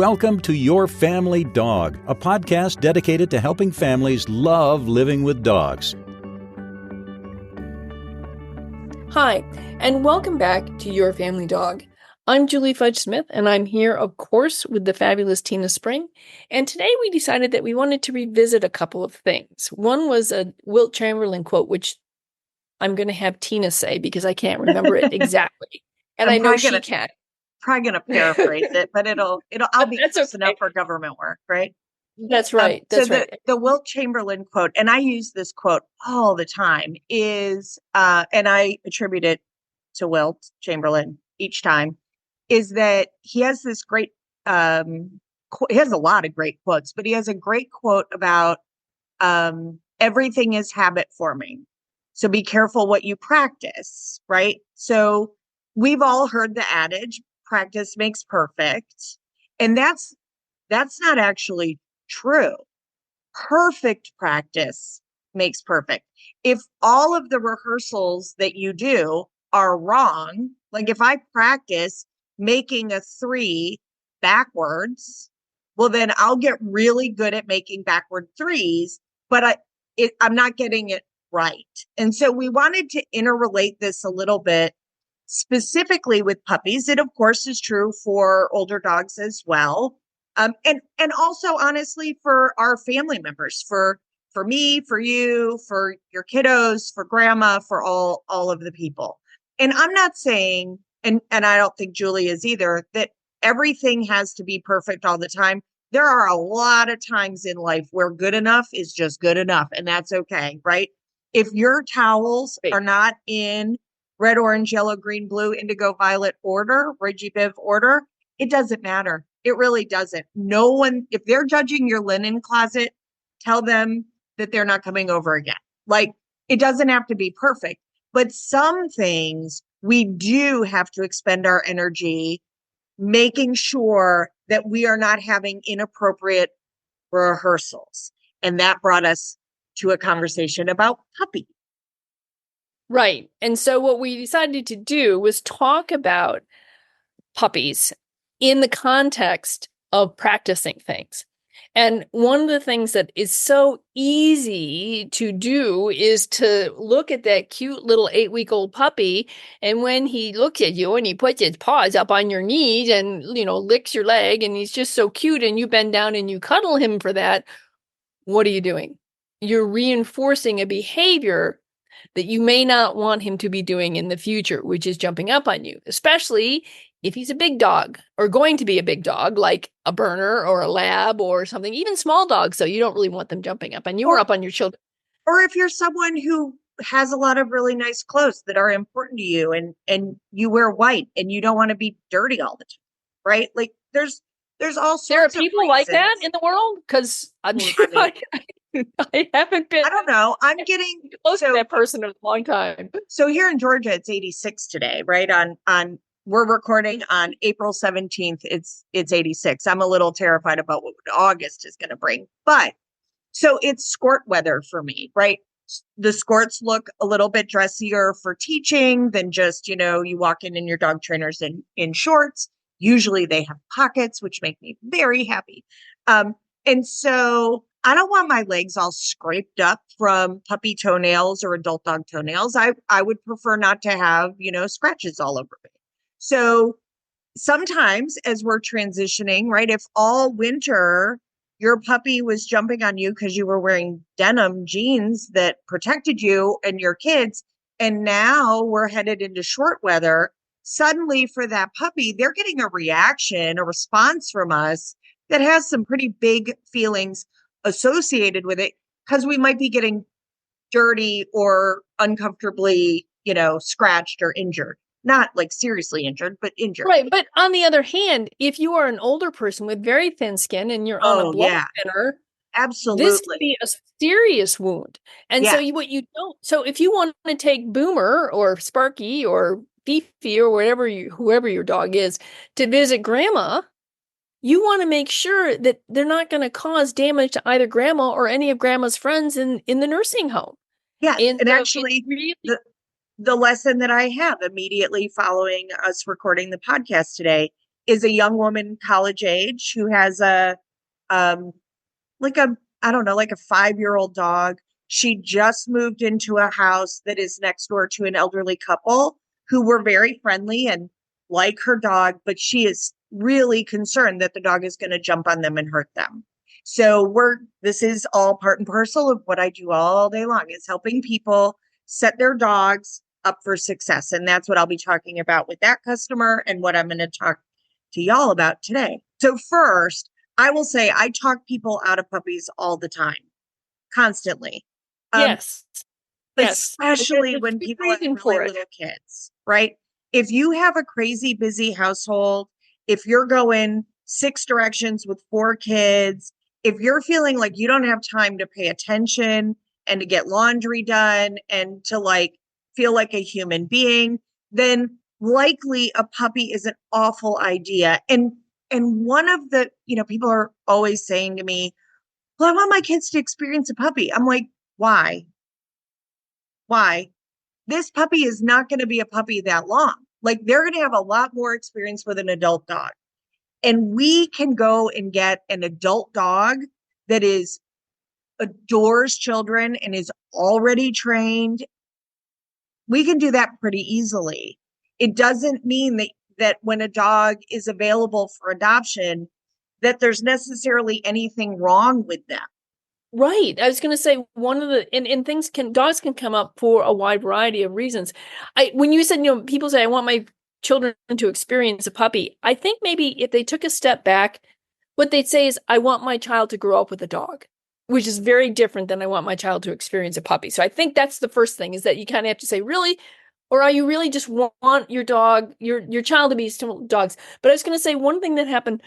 welcome to Your Family Dog, a podcast dedicated to helping families love living with dogs. Hi, and welcome back to Your Family Dog. I'm Julie Fudge Smith, and I'm here, of course, with the fabulous Tina Spring. And today we decided that we wanted to revisit a couple of things. One was a Wilt Chamberlain quote, which I'm going to have Tina say because I can't remember it exactly. And I know she can. Probably going to paraphrase it, but I'll be close enough for government work, right? That's right. The Wilt Chamberlain quote, and I use this quote all the time, is, and I attribute it to Wilt Chamberlain each time, is that he has this great, he has a lot of great quotes, but he has a great quote about everything is habit forming. So be careful what you practice, right? So we've all heard the adage, practice makes perfect. And that's not actually true. Perfect practice makes perfect. If all of the rehearsals that you do are wrong, like if I practice making a 3 backwards, well, then I'll get really good at making backward 3s, but I'm not getting it right. And so we wanted to interrelate this a little bit, specifically with puppies. It, of course, is true for older dogs as well. And also, honestly, for our family members, for me, for you, for your kiddos, for grandma, for all of the people. And I'm not saying, and I don't think Julie is either, that everything has to be perfect all the time. There are a lot of times in life where good enough is just good enough, and that's okay, right? If your towels are not in red, orange, yellow, green, blue, indigo, violet order, Reggie Biv order, it doesn't matter. It really doesn't. No one, if they're judging your linen closet, tell them that they're not coming over again. Like, it doesn't have to be perfect, but some things we do have to expend our energy making sure that we are not having inappropriate rehearsals. And that brought us to a conversation about puppies. Right. And so what we decided to do was talk about puppies in the context of practicing things. And one of the things that is so easy to do is to look at that cute little 8-week-old puppy. And when he looks at you and he puts his paws up on your knees and, licks your leg and he's just so cute and you bend down and you cuddle him for that, what are you doing? You're reinforcing a behavior that you may not want him to be doing in the future, which is jumping up on you, especially if he's a big dog or going to be a big dog, like a Berner or a Lab or something, even small dogs. So you don't really want them jumping up on you or up on your children. Or if you're someone who has a lot of really nice clothes that are important to you and you wear white and you don't want to be dirty all the time, right? Like there's all sorts of There are people like that in the world? Because I haven't been. I don't know. I'm getting close to that person in a long time. So here in Georgia, it's 86 today, right? On we're recording on April 17th. It's 86. I'm a little terrified about what August is going to bring, but so it's skort weather for me, right? The skorts look a little bit dressier for teaching than just, you walk in your dog trainers in shorts. Usually they have pockets, which make me very happy. And so I don't want my legs all scraped up from puppy toenails or adult dog toenails. I would prefer not to have, scratches all over me. So sometimes as we're transitioning, right, if all winter your puppy was jumping on you because you were wearing denim jeans that protected you and your kids, and now we're headed into short weather, suddenly for that puppy, they're getting a response from us that has some pretty big feelings associated with it because we might be getting dirty or uncomfortably, scratched or injured. Not like seriously injured, but injured. Right. But on the other hand, if you are an older person with very thin skin and you're on a blood thinner, absolutely, this could be a serious wound. And so so if you want to take Boomer or Sparky or Beefy or whoever your dog is to visit grandma, you want to make sure that they're not going to cause damage to either grandma or any of grandma's friends in the nursing home. Yeah. And actually, the lesson that I have immediately following us recording the podcast today is a young woman, college age, who has um, like a, I don't know, like a 5-year-old dog. She just moved into a house that is next door to an elderly couple who were very friendly and like her dog, but she is really concerned that the dog is going to jump on them and hurt them. So this is all part and parcel of what I do all day long, is helping people set their dogs up for success. And that's what I'll be talking about with that customer and what I'm going to talk to y'all about today. So first, I will say I talk people out of puppies all the time, constantly. Yes. Yes. Especially There's a when good people have reason really for it. little kids, right? If you have a crazy busy household, if you're going 6 directions with 4 kids, if you're feeling like you don't have time to pay attention and to get laundry done and to like feel like a human being, then likely a puppy is an awful idea. And one of the, people are always saying to me, well, I want my kids to experience a puppy. I'm like, why? Why? This puppy is not going to be a puppy that long. Like, they're going to have a lot more experience with an adult dog. And we can go and get an adult dog that adores children and is already trained. We can do that pretty easily. It doesn't mean that when a dog is available for adoption, that there's necessarily anything wrong with them. Right. I was going to say one of the and dogs can come up for a wide variety of reasons. When you said, people say I want my children to experience a puppy, I think maybe if they took a step back, what they'd say is I want my child to grow up with a dog, which is very different than I want my child to experience a puppy. So I think that's the first thing, is that you kind of have to say, really, or are you really just want your dog, your child to be still dogs? But I was going to say one thing that happened.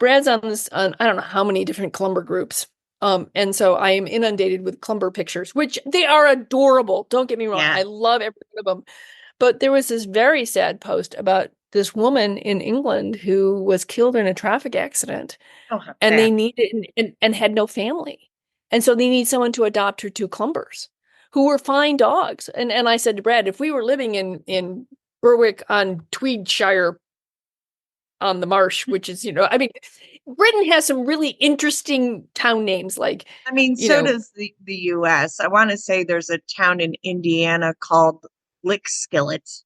Brad's on I don't know how many different Clumber groups. And so I am inundated with Clumber pictures, which they are adorable. Don't get me wrong. Yeah. I love every one of them. But there was this very sad post about this woman in England who was killed in a traffic accident, and they needed and had no family. And so they need someone to adopt her 2 Clumbers who were fine dogs. And I said to Brad, if we were living in Berwick on Tweedshire on the Marsh, which is, Britain has some really interesting town names, like, so does the US. I want to say there's a town in Indiana called Lickskillet.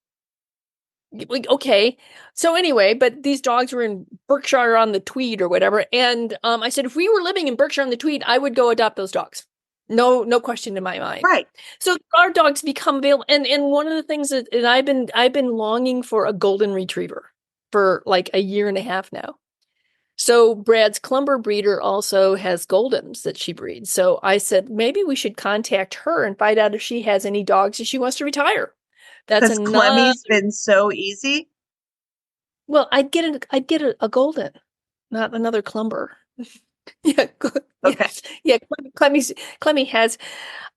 Okay. So anyway, but these dogs were in Berkshire on the Tweed or whatever. And I said, if we were living in Berkshire on the Tweed, I would go adopt those dogs. No question in my mind. Right. So our dogs become available. And one of the things that I've been longing for a golden retriever for like a year and a half now. So Brad's Clumber breeder also has Goldens that she breeds. So I said, maybe we should contact her and find out if she has any dogs that she wants to retire. That's Clemmy's been so easy. Well, I'd get a Golden, not another Clumber. Yeah. Okay. Yeah. Clemmy has,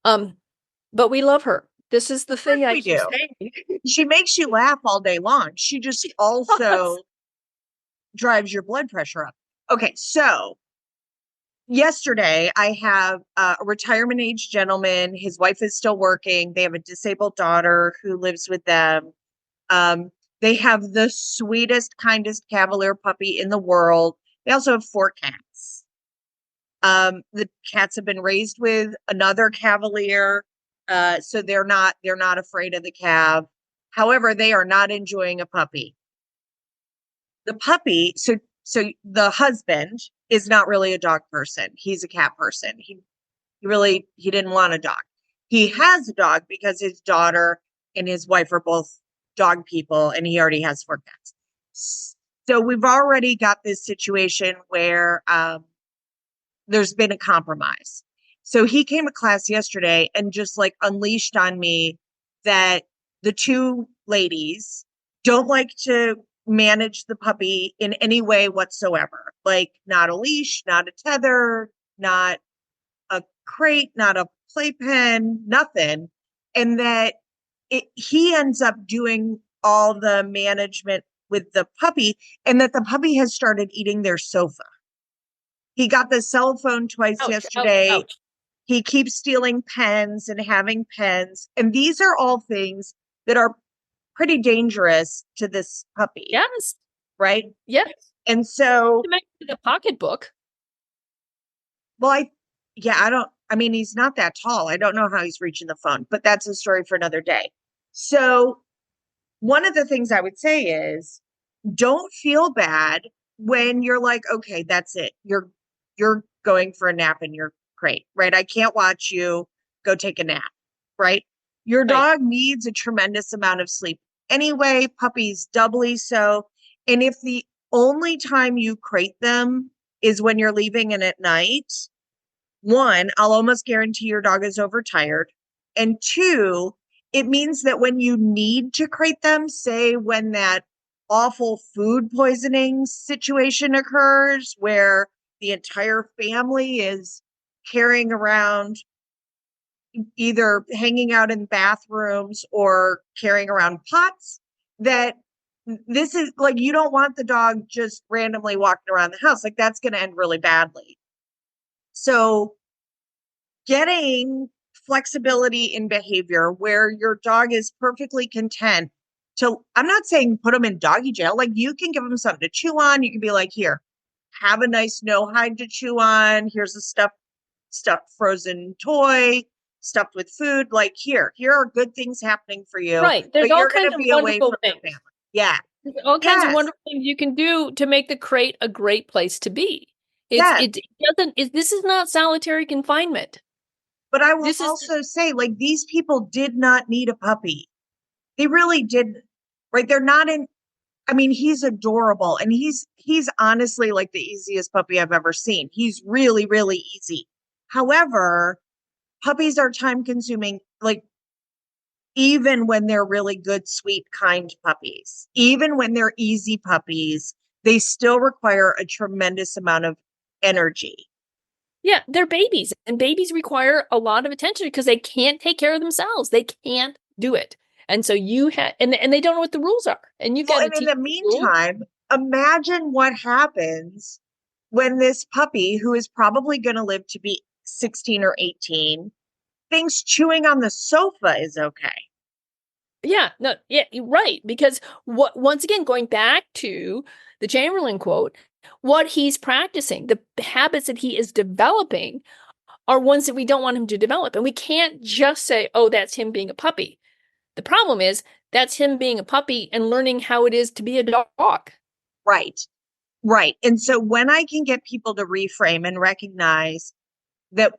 but we love her. This is the thing I keep saying. She makes you laugh all day long. She just also drives your blood pressure up. Okay, so yesterday I have a retirement age gentleman. His wife is still working. They have a disabled daughter who lives with them. They have the sweetest, kindest Cavalier puppy in the world. They also have 4 cats. The cats have been raised with another Cavalier, so they're not afraid of the Cav. However, they are not enjoying a puppy. The puppy, so the husband is not really a dog person. He's a cat person. He didn't want a dog. He has a dog because his daughter and his wife are both dog people, and he already has 4 cats. So we've already got this situation where there's been a compromise. So he came to class yesterday and just like unleashed on me that the 2 ladies don't like to manage the puppy in any way whatsoever. Like, not a leash, not a tether, not a crate, not a playpen, nothing. And that he ends up doing all the management with the puppy, and that the puppy has started eating their sofa. He got the cell phone twice yesterday. Ouch. He keeps stealing pens and having pens. And these are all things that are pretty dangerous to this puppy. Yes. right? Yes. And so, To make the pocketbook. well, he's not that tall. I don't know how he's reaching the phone, but that's a story for another day. So one of the things I would say is don't feel bad when you're like, okay, that's it. You're going for a nap in your crate, right? I can't watch you go take a nap, right? Your Right. dog needs a tremendous amount of sleep anyway, puppies doubly so. And if the only time you crate them is when you're leaving and at night, one, I'll almost guarantee your dog is overtired. And two, it means that when you need to crate them, say when that awful food poisoning situation occurs where the entire family is carrying around, either hanging out in bathrooms or carrying around pots, that this is like, you don't want the dog just randomly walking around the house. Like, that's going to end really badly. So getting flexibility in behavior where your dog is perfectly content to, I'm not saying put them in doggy jail. Like, you can give them something to chew on. You can be like, here, have a nice no hide to chew on. Here's a stuffed frozen toy stuffed with food. Like, here are good things happening for you. Right. There's but all you're kinds going to of be away wonderful from your things. family. Yeah. There's all kinds of Yes. wonderful things you can do to make the crate a great place to be. Yes. This is not solitary confinement. But I will This is also say, like, these people did not need a puppy. They really didn't, right? They're not in, I mean, he's adorable, and he's honestly like the easiest puppy I've ever seen. He's really, really easy. However, puppies are time consuming, like, even when they're really good, sweet, kind puppies, even when they're easy puppies, they still require a tremendous amount of energy. Yeah, they're babies, and babies require a lot of attention because they can't take care of themselves. They can't do it. And so you have, and they don't know what the rules are. And you got to And in teach the them the rules. meantime, imagine what happens when this puppy, who is probably going to live to be 16 or 18, thinks chewing on the sofa is okay. Yeah, no, yeah, you're right. Because once again, going back to the Chamberlain quote, what he's practicing, the habits that he is developing are ones that we don't want him to develop. And we can't just say, oh, that's him being a puppy. The problem is that's him being a puppy and learning how it is to be a dog. Right. Right. And so when I can get people to reframe and recognize that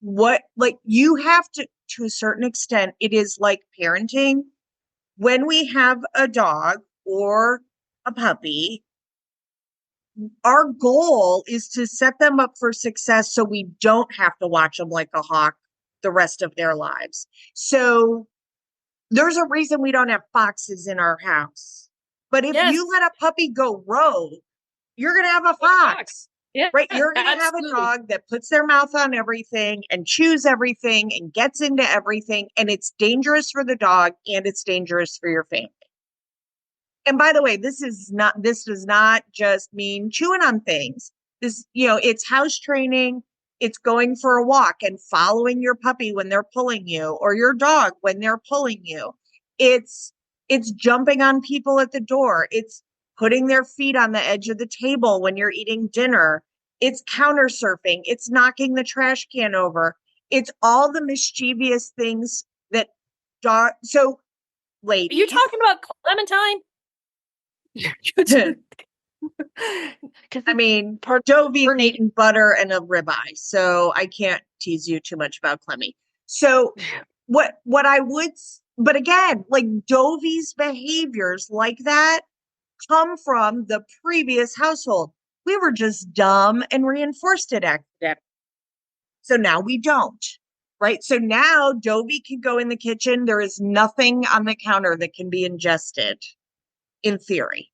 you have to a certain extent, it is like parenting. When we have a dog or a puppy, our goal is to set them up for success so we don't have to watch them like a hawk the rest of their lives. So there's a reason we don't have foxes in our house. But if you let a puppy go rogue, you're going to have a fox. Yeah, right? You're going to have a dog that puts their mouth on everything and chews everything and gets into everything. And it's dangerous for the dog and it's dangerous for your family. And by the way, this does not just mean chewing on things. It's house training. It's going for a walk and following your puppy when they're pulling you, or your dog when they're pulling you. It's jumping on people at the door. It's putting their feet on the edge of the table when you're eating dinner. It's counter surfing. It's knocking the trash can over. It's all the mischievous things that dog. So, ladies, you're talking about Clementine. I mean, Dovey's eating butter and a ribeye, so I can't tease you too much about Clemmy. So what I would, but again, like Dovey's behaviors like that come from the previous household. We were just dumb and reinforced it accidentally. So now we don't, right? So now Dovey can go in the kitchen. There is nothing on the counter that can be ingested in theory,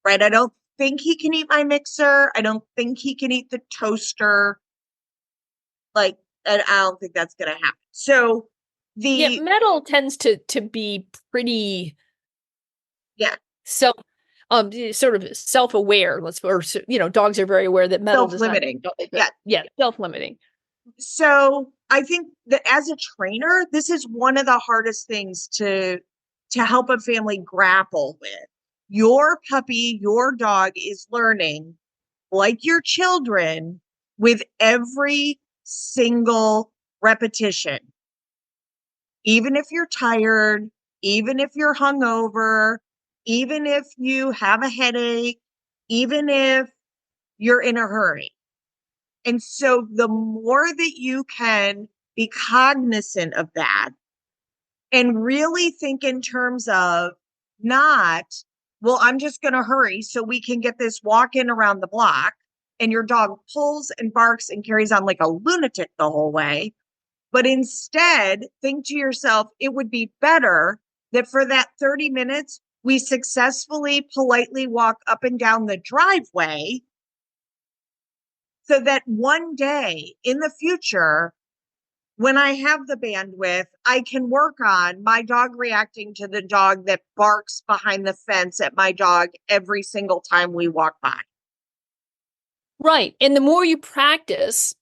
right? I don't think he can eat my mixer. I don't think he can eat the toaster. Like, and I don't think that's going to happen. So metal tends to be pretty, sort of self-aware. Dogs are very aware that metal self-limiting. Self-limiting. So I think that as a trainer, this is one of the hardest things to help a family grapple with, your puppy, your dog is learning like your children with every single repetition. Even if you're tired, even if you're hungover, even if you have a headache, even if you're in a hurry. And so the more that you can be cognizant of that and really think in terms of not, well, I'm just going to hurry so we can get this walk in around the block, and your dog pulls and barks and carries on like a lunatic the whole way. But instead, think to yourself, it would be better that for that 30 minutes, we successfully, politely walk up and down the driveway so that one day in the future, when I have the bandwidth, I can work on my dog reacting to the dog that barks behind the fence at my dog every single time we walk by. Right. And the more you practice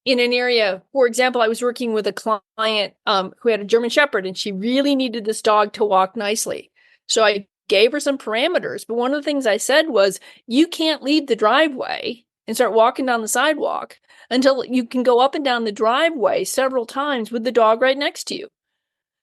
in an area, for example, I was working with a client who had a German Shepherd, and she really needed this dog to walk nicely. So I gave her some parameters. But one of the things I said was, you can't leave the driveway and start walking down the sidewalk until you can go up and down the driveway several times with the dog right next to you,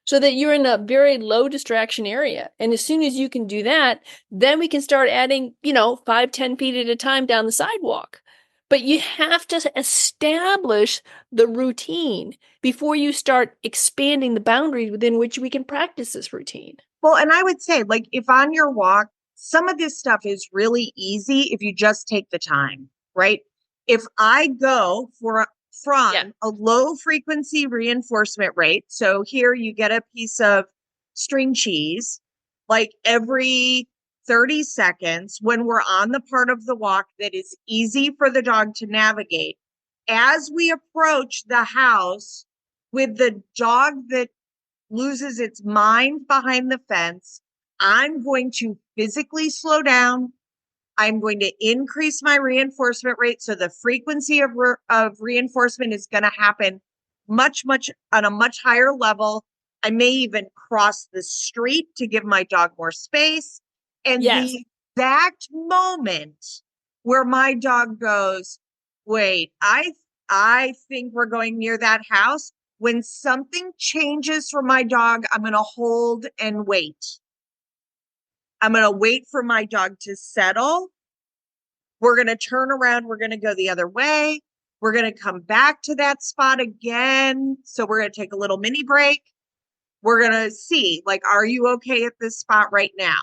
so that you're in a very low distraction area. And as soon as you can do that, then we can start adding, 5-10 feet at a time down the sidewalk. But you have to establish the routine before you start expanding the boundaries within which we can practice this routine. Well, and I would say, like, if on your walk, some of this stuff is really easy if you just take the time, right? If I go from a low frequency reinforcement rate, so here you get a piece of string cheese, like every 30 seconds, when we're on the part of the walk that is easy for the dog to navigate, as we approach the house with the dog that loses its mind behind the fence, I'm going to physically slow down. I'm going to increase my reinforcement rate. So the frequency of reinforcement is going to happen much on a much higher level. I may even cross the street to give my dog more space. And the exact moment where my dog goes, wait, I think we're going near that house. When something changes for my dog, I'm going to hold and wait. I'm going to wait for my dog to settle. We're going to turn around. We're going to go the other way. We're going to come back to that spot again. So we're going to take a little mini break. We're going to see, like, are you okay at this spot right now?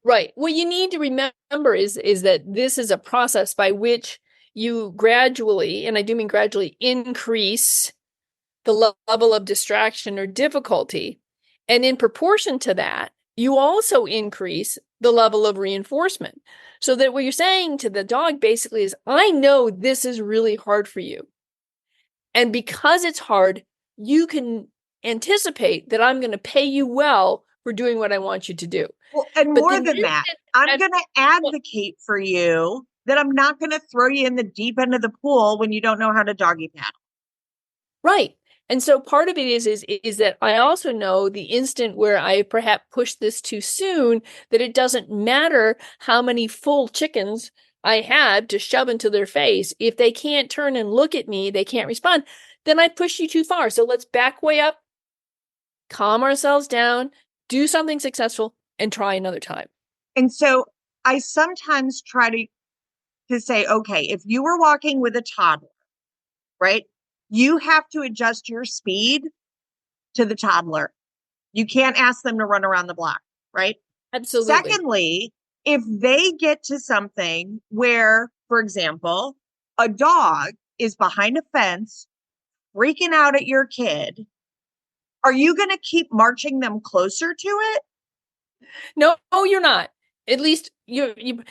Right. What you need to remember is that this is a process by which you gradually, and I do mean gradually, increase the level of distraction or difficulty. And in proportion to that, you also increase the level of reinforcement. So that what you're saying to the dog basically is, I know this is really hard for you. And because it's hard, you can anticipate that I'm going to pay you well for doing what I want you to do. Well, and more than that, I'm going to advocate for you that I'm not going to throw you in the deep end of the pool when you don't know how to doggy paddle. Right. And so part of it is that I also know the instant where I perhaps push this too soon, that it doesn't matter how many full chickens I have to shove into their face. If they can't turn and look at me, they can't respond, then I push you too far. So let's back way up, calm ourselves down, do something successful, and try another time. And so I sometimes try to say, okay, if you were walking with a toddler, right? You have to adjust your speed to the toddler. You can't ask them to run around the block, right? Absolutely. Secondly, if they get to something where, for example, a dog is behind a fence, freaking out at your kid, are you going to keep marching them closer to it? No, you're not. At least you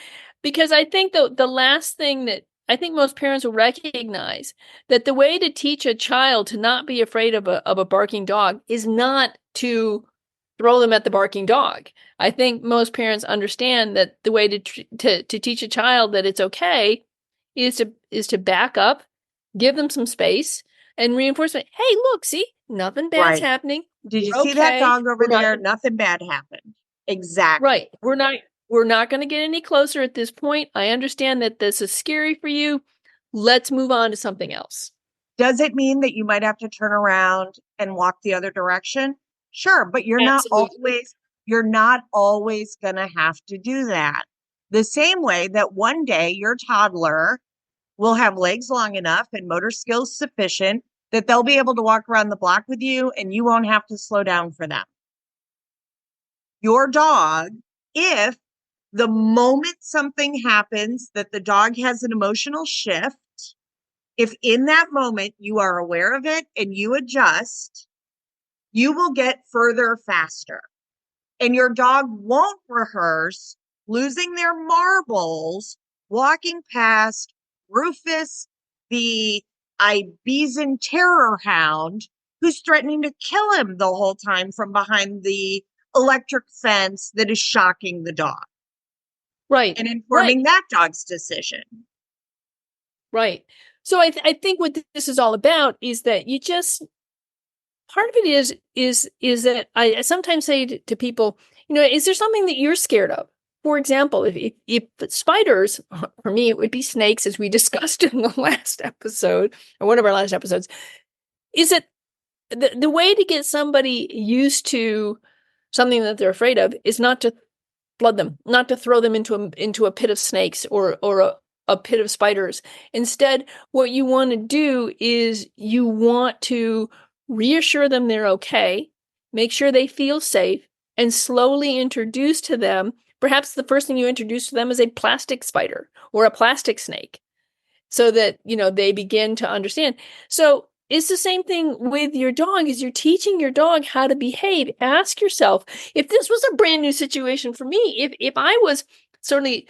because I think the last thing that I think most parents will recognize, that the way to teach a child to not be afraid of a barking dog is not to throw them at the barking dog. I think most parents understand that the way to teach a child that it's okay is to back up, give them some space, and reinforcement. Hey, look, see, nothing bad's happening. Did you see that dog over there? Nothing bad happened. Exactly. Right. We're not we're not going to get any closer at this point. I understand that this is scary for you. Let's move on to something else. Does it mean that you might have to turn around and walk the other direction? Sure, but Absolutely. you're not always going to have to do that. The same way that one day your toddler will have legs long enough and motor skills sufficient that they'll be able to walk around the block with you and you won't have to slow down for them. Your dog, if the moment something happens that the dog has an emotional shift, if in that moment you are aware of it and you adjust, you will get further faster. And your dog won't rehearse losing their marbles, walking past Rufus, the Ibizan terror hound, who's threatening to kill him the whole time from behind the electric fence that is shocking the dog. Right. And informing that dog's decision. Right. So I think what this is all about is that you just, part of it is that I sometimes say to people, is there something that you're scared of? For example, if spiders, for me, it would be snakes, as we discussed in the last episode, or one of our last episodes. Is it the way to get somebody used to something that they're afraid of is not to flood them, not to throw them into a pit of snakes or a pit of spiders. Instead, what you want to do is you want to reassure them they're okay, make sure they feel safe, and slowly introduce to them. Perhaps the first thing you introduce to them is a plastic spider or a plastic snake, so that, they begin to understand. So it's the same thing with your dog. Is you're teaching your dog how to behave. Ask yourself, if this was a brand new situation for me, if I was certainly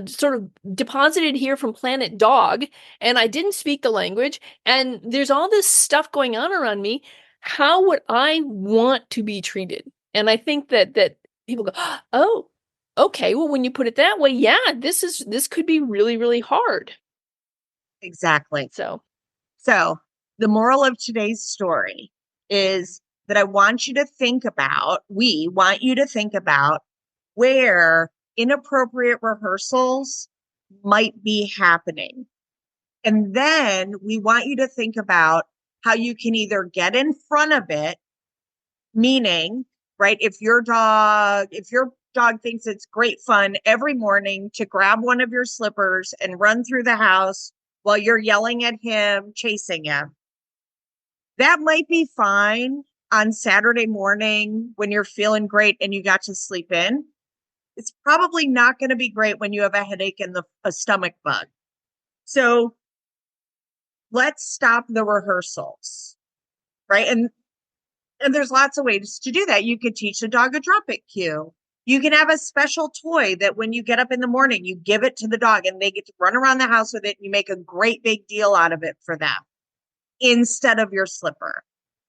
sort of deposited here from planet dog and I didn't speak the language and there's all this stuff going on around me, how would I want to be treated? And I think that people go, oh, okay, well, when you put it that way, yeah, this could be really, really hard. Exactly. So the moral of today's story is that we want you to think about where inappropriate rehearsals might be happening. And then we want you to think about how you can either get in front of it, meaning, right, if your dog thinks it's great fun every morning to grab one of your slippers and run through the house while you're yelling at him, chasing him, that might be fine on Saturday morning when you're feeling great and you got to sleep in. It's probably not going to be great when you have a headache and a stomach bug. So let's stop the rehearsals, right? And there's lots of ways to do that. You could teach the dog a drop it cue. You can have a special toy that when you get up in the morning, you give it to the dog and they get to run around the house with it. And you make a great big deal out of it for them instead of your slipper.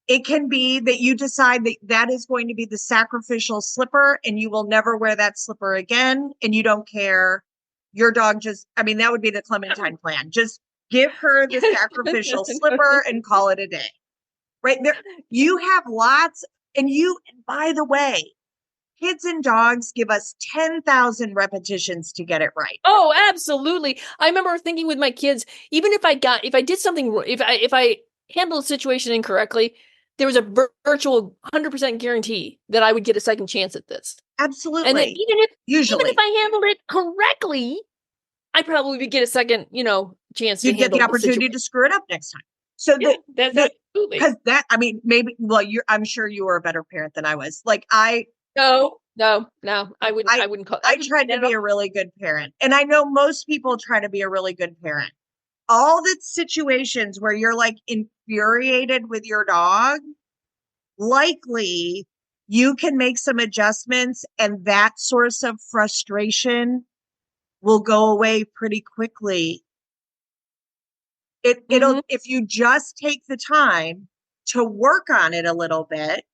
It can be that you decide that is going to be the sacrificial slipper and you will never wear that slipper again. And you don't care. Your dog that would be the Clementine plan. Just give her the sacrificial slipper and call it a day. Right there. You have lots. And by the way, kids and dogs give us 10,000 repetitions to get it right. Oh, absolutely. I remember thinking with my kids, even if I did something, if I handled a situation incorrectly, there was a virtual 100% guarantee that I would get a second chance at this. Absolutely. And even if I handled it correctly, I probably would get a second, chance. You'd get the opportunity to screw it up next time. So that's absolutely, because I'm sure you were a better parent than I was. No, I wouldn't call. I tried to be a really good parent. And I know most people try to be a really good parent. All the situations where you're infuriated with your dog, likely you can make some adjustments and that source of frustration will go away pretty quickly. If you just take the time to work on it a little bit,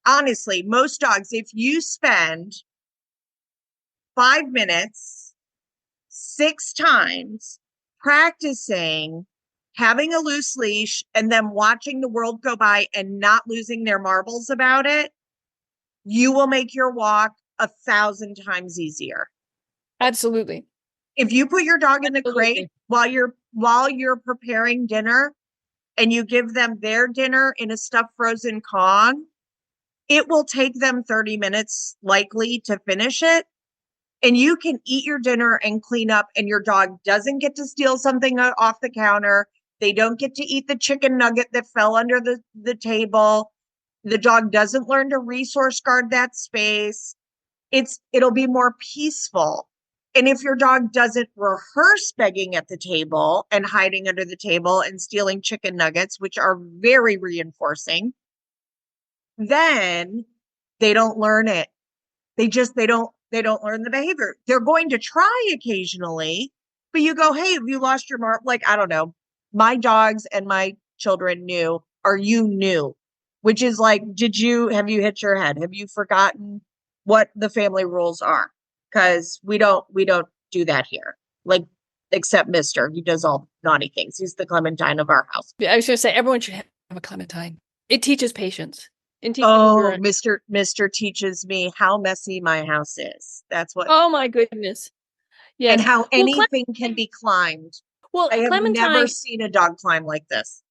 honestly, most dogs, if you spend 5 minutes, 6 times practicing having a loose leash and then watching the world go by and not losing their marbles about it, you will make your walk 1,000 times easier. Absolutely. If you put your dog in the crate Absolutely. while you're preparing dinner and you give them their dinner in a stuffed frozen Kong, it will take them 30 minutes likely to finish it. And you can eat your dinner and clean up, and your dog doesn't get to steal something off the counter. They don't get to eat the chicken nugget that fell under the table. The dog doesn't learn to resource guard that space. It'll be more peaceful. And if your dog doesn't rehearse begging at the table and hiding under the table and stealing chicken nuggets, which are very reinforcing, then they don't learn it. They don't learn the behavior. They're going to try occasionally, but you go, hey, have you lost your mark? Like, I don't know. My dogs and my children knew, are you new? Which is like, have you hit your head? Have you forgotten what the family rules are? Because we don't do that here. Like, except Mister, he does all naughty things. He's the Clementine of our house. I was going to say, everyone should have a Clementine. It teaches patience. Oh, Mister teaches me how messy my house is. That's what. Oh my goodness. Yes. And how anything can be climbed. Well, I have never seen a dog climb like this.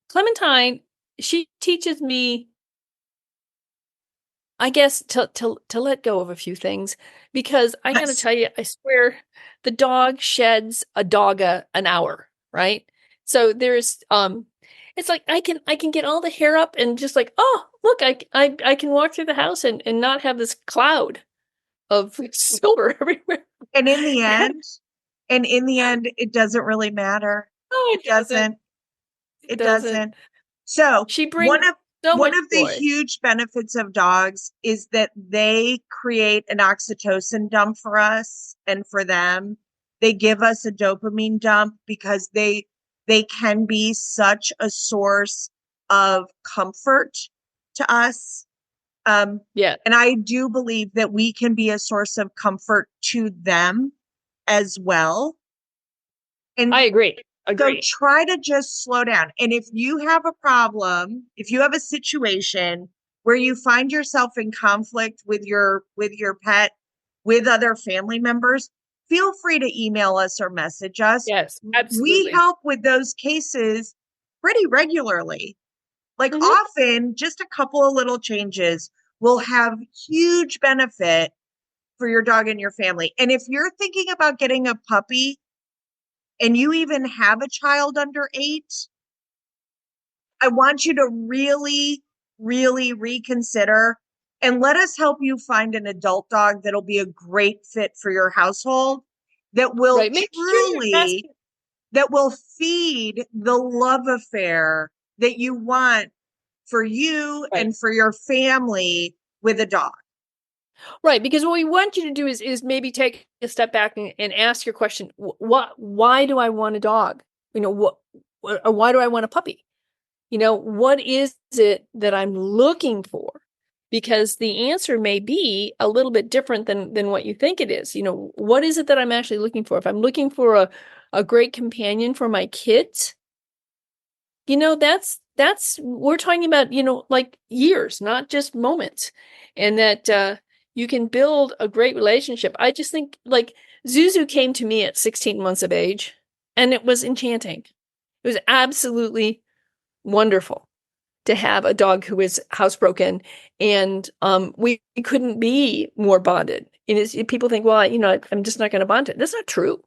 Clementine, she teaches me, I guess, to let go of a few things, because I got to tell you, I swear, the dog sheds a dog an hour, right? So there's it's like I can get all the hair up and just like, oh, look, I can walk through the house and not have this cloud of silver everywhere. And in the end, it doesn't really matter. No, it doesn't. It doesn't. So she brings one of the huge benefits of dogs is that they create an oxytocin dump for us and for them. They give us a dopamine dump because they can be such a source of comfort to us. Yeah. And I do believe that we can be a source of comfort to them as well. And I agree. So try to just slow down. And if you have a problem, if you have a situation where you find yourself in conflict with your pet, with other family members, feel free to email us or message us. Yes, absolutely. We help with those cases pretty regularly. Like often, just a couple of little changes will have huge benefit for your dog and your family. And if you're thinking about getting a puppy, and you even have a child under 8, I want you to really, really reconsider and let us help you find an adult dog that'll be a great fit for your household, that will that will feed the love affair that you want for you and for your family with a dog. Right, because what we want you to do is maybe take a step back and ask your question: why do I want a dog? Why do I want a puppy? What is it that I'm looking for? Because the answer may be a little bit different than what you think it is. What is it that I'm actually looking for? If I'm looking for a great companion for my kids, that's we're talking about, like years, not just moments, and that you can build a great relationship. I just think, like, Zuzu came to me at 16 months of age, and it was enchanting. It was absolutely wonderful to have a dog who is housebroken, and we couldn't be more bonded. People think, well, I'm just not going to bond it. That's not true.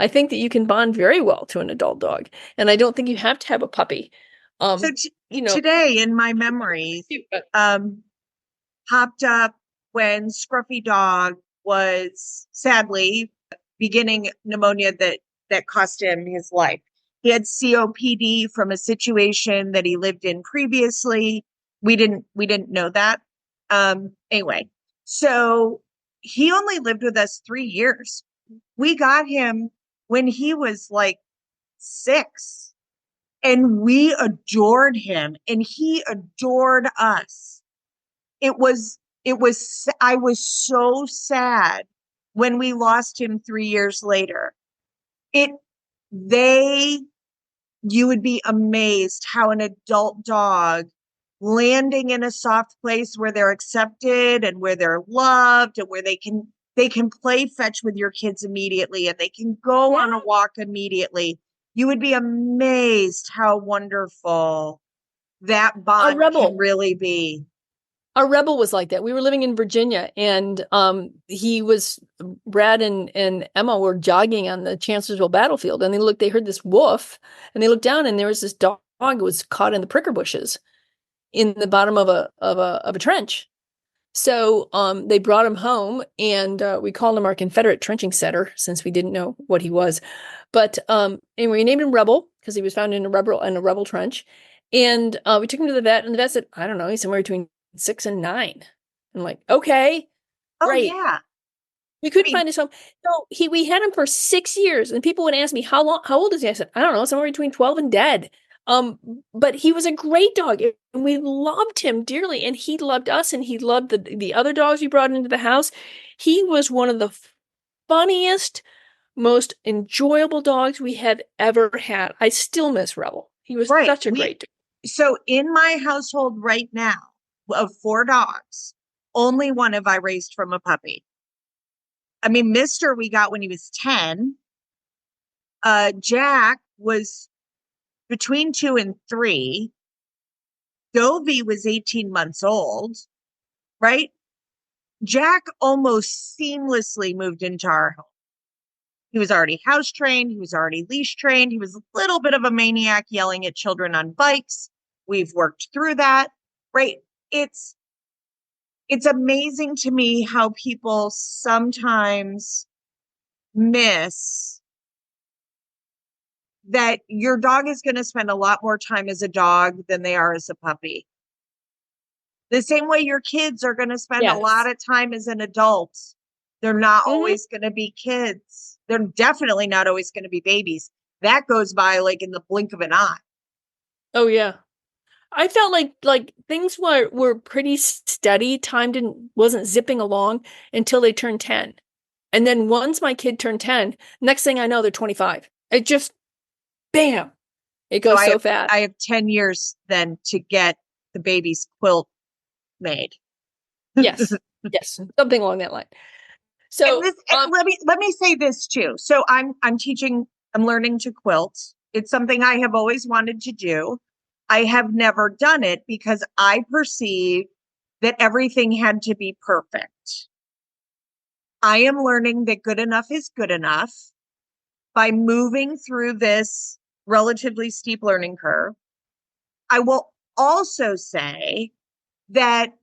I think that you can bond very well to an adult dog, and I don't think you have to have a puppy. Today in my memories, popped up when Scruffy Dog was sadly beginning pneumonia that cost him his life. He had COPD from a situation that he lived in previously. We didn't know that. Anyway, so he only lived with us 3 years. We got him when he was like 6, and we adored him, and he adored us. I was so sad when we lost him 3 years later. You would be amazed how an adult dog landing in a soft place where they're accepted and where they're loved and where they can play fetch with your kids immediately and they can go on a walk immediately. You would be amazed how wonderful that bond can really be. Our Rebel was like that. We were living in Virginia, and Brad and Emma were jogging on the Chancellorsville battlefield, and they heard this woof, and they looked down, and there was this dog who was caught in the pricker bushes in the bottom of a trench. So they brought him home, and we called him our Confederate trenching setter since we didn't know what he was. But and we named him Rebel because he was found in a rebel trench. And we took him to the vet, and the vet said, I don't know, he's somewhere between 6 and 9. I'm like, okay, great. Oh, yeah. We couldn't find his home. So we had him for 6 years, and people would ask me, how old is he? I said, I don't know, somewhere between 12 and dead. But he was a great dog, and we loved him dearly, and he loved us, and he loved the other dogs we brought into the house. He was one of the funniest, most enjoyable dogs we had ever had. I still miss Rebel. He was such a great dog. So in my household right now, of 4 dogs, only one have I raised from a puppy. I mean, Mister we got when he was 10. Jack was between 2 and 3. Dovey was 18 months old, right? Jack almost seamlessly moved into our home. He was already house trained. He was already leash trained. He was a little bit of a maniac yelling at children on bikes. We've worked through that, right? It's amazing to me how people sometimes miss that your dog is going to spend a lot more time as a dog than they are as a puppy. The same way your kids are going to spend a lot of time as an adult. They're not always going to be kids. They're definitely not always going to be babies. That goes by like in the blink of an eye. Oh, yeah. I felt like things were pretty steady. Time wasn't zipping along until they turned 10. And then once my kid turned 10, next thing I know, they're 25. It just, bam, it goes so fast. I have 10 years then to get the baby's quilt made. Yes, something along that line. So let me say this too. So I'm learning to quilt. It's something I have always wanted to do. I have never done it because I perceive that everything had to be perfect. I am learning that good enough is good enough by moving through this relatively steep learning curve. I will also say that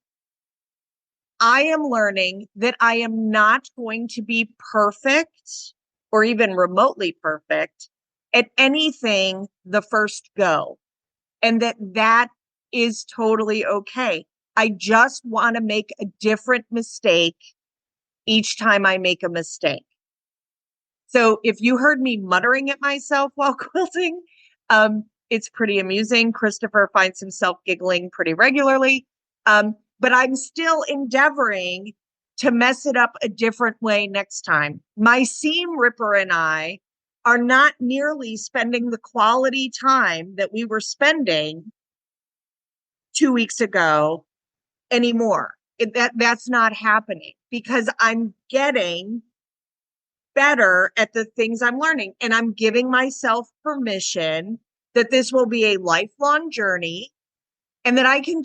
I am learning that I am not going to be perfect or even remotely perfect at anything the first go. And that is totally okay. I just want to make a different mistake each time I make a mistake. So if you heard me muttering at myself while quilting, it's pretty amusing. Christopher finds himself giggling pretty regularly. But I'm still endeavoring to mess it up a different way next time. My seam ripper and I are not nearly spending the quality time that we were spending 2 weeks ago anymore. That's not happening because I'm getting better at the things I'm learning, and I'm giving myself permission that this will be a lifelong journey, and that I can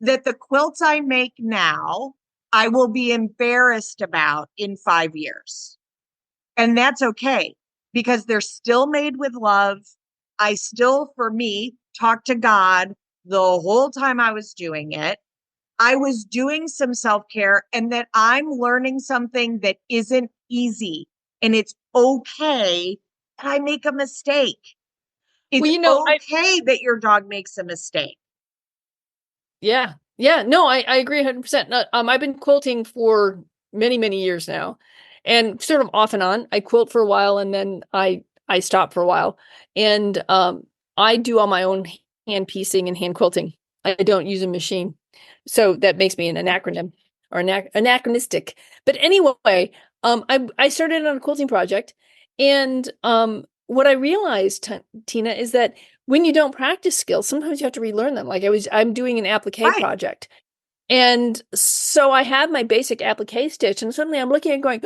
that the quilts I make now, I will be embarrassed about in 5 years. And that's okay because they're still made with love. I still, for me, talk to God the whole time I was doing it. I was doing some self-care, and that I'm learning something that isn't easy, and it's okay that I make a mistake. It's okay that your dog makes a mistake. Yeah. No, I agree 100%. I've been quilting for many, many years now, and sort of off and on. I quilt for a while, and then I stop for a while, and I do all my own hand piecing and hand quilting. I don't use a machine, so that makes me an anachronym or anachronistic. But anyway, I started on a quilting project, and what I realized, Tina, is that when you don't practice skills, sometimes you have to relearn them. Like I'm doing an applique Right. project. And so I have my basic applique stitch, and suddenly I'm looking at it going,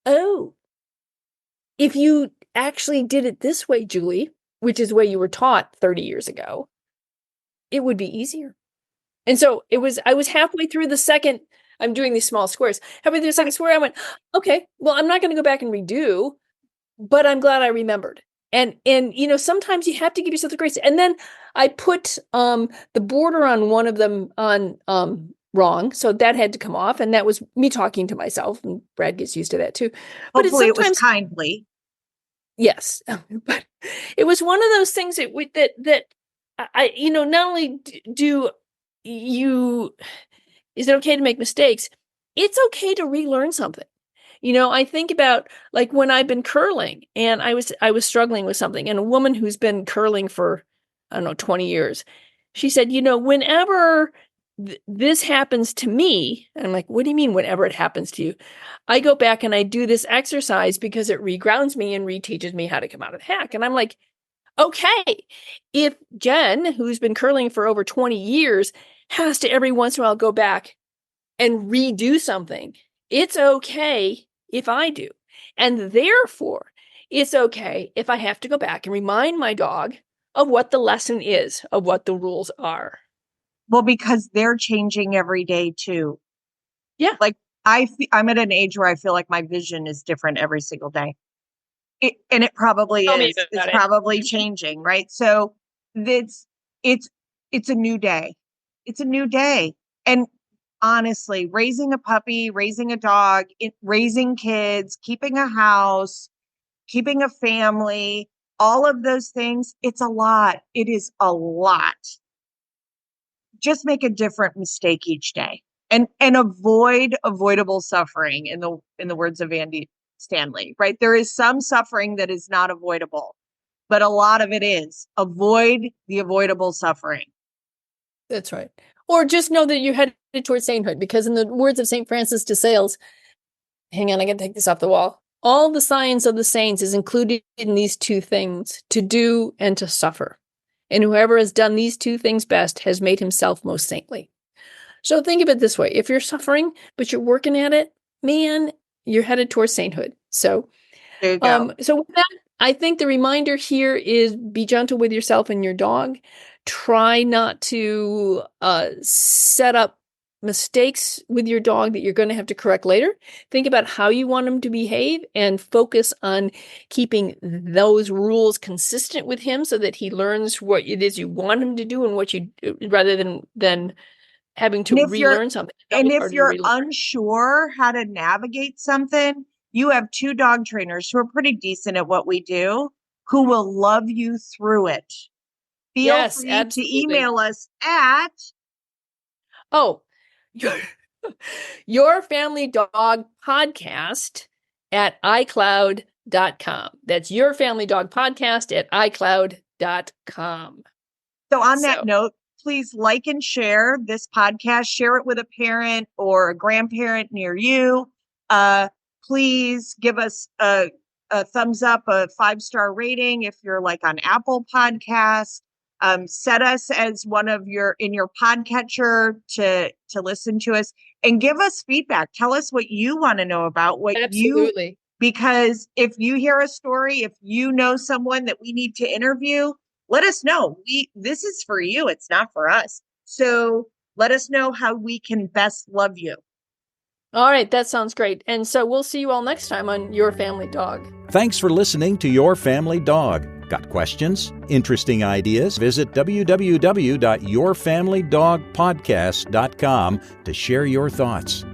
oh, if you actually did it this way, Julie, which is the way you were taught 30 years ago, it would be easier. And so I was halfway through the second, I'm doing these small squares. Halfway through the second square, I went, okay, well, I'm not going to go back and redo, but I'm glad I remembered. And sometimes you have to give yourself the grace. And then I put the border on one of them on wrong. So that had to come off. And that was me talking to myself. And Brad gets used to that too. But Hopefully it was kindly. Yes. But it was one of those things that I not only do you, is it okay to make mistakes? It's okay to relearn something. I think about like when I've been curling and I was struggling with something, and a woman who's been curling for, I don't know, 20 years, she said, whenever this happens to me, and I'm like, what do you mean whenever it happens to you? I go back and I do this exercise because it regrounds me and reteaches me how to come out of the hack. And I'm like, okay, if Jen, who's been curling for over 20 years, has to every once in a while go back and redo something, it's okay if I do. And therefore, it's okay if I have to go back and remind my dog of what the lesson is, of what the rules are. Well, because they're changing every day too. Yeah. Like I'm at an age where I feel like my vision is different every single day. And it probably is. It's probably changing, right? So it's a new day. It's a new day. And honestly, raising a puppy, raising a dog, raising kids, keeping a house, keeping a family, all of those things, it's a lot. It is a lot. Just make a different mistake each day and avoid avoidable suffering, in the words of Andy Stanley, right? There is some suffering that is not avoidable, but a lot of it is. Avoid the avoidable suffering. That's right. Or just know that you're headed towards sainthood, because in the words of St. Francis de Sales, hang on, I got to take this off the wall. All the science of the saints is included in these two things, to do and to suffer. And whoever has done these two things best has made himself most saintly. So think of it this way. If you're suffering, but you're working at it, man, you're headed towards sainthood. So, there you go. So with that, I think the reminder here is be gentle with yourself and your dog. Try not to set up mistakes with your dog that you're going to have to correct later. Think about how you want him to behave and focus on keeping those rules consistent with him so that he learns what it is you want him to do and what you, rather than having to relearn something. And if you're unsure how to navigate something, you have two dog trainers who are pretty decent at what we do, who will love you through it. Feel free to email us at your family dog podcast at iCloud.com. That's your family dog podcast at iCloud.com. So on that note, please like and share this podcast. Share it with a parent or a grandparent near you. Please give us a thumbs up, a 5-star rating if you're like on Apple Podcasts. Set us as one of in your podcatcher to listen to us, and give us feedback. Tell us what you want to know about because if you hear a story, if you know someone that we need to interview, let us know. This is for you. It's not for us. So let us know how we can best love you. All right. That sounds great. And so we'll see you all next time on Your Family Dog. Thanks for listening to Your Family Dog. Got questions? Interesting ideas? Visit www.yourfamilydogpodcast.com to share your thoughts.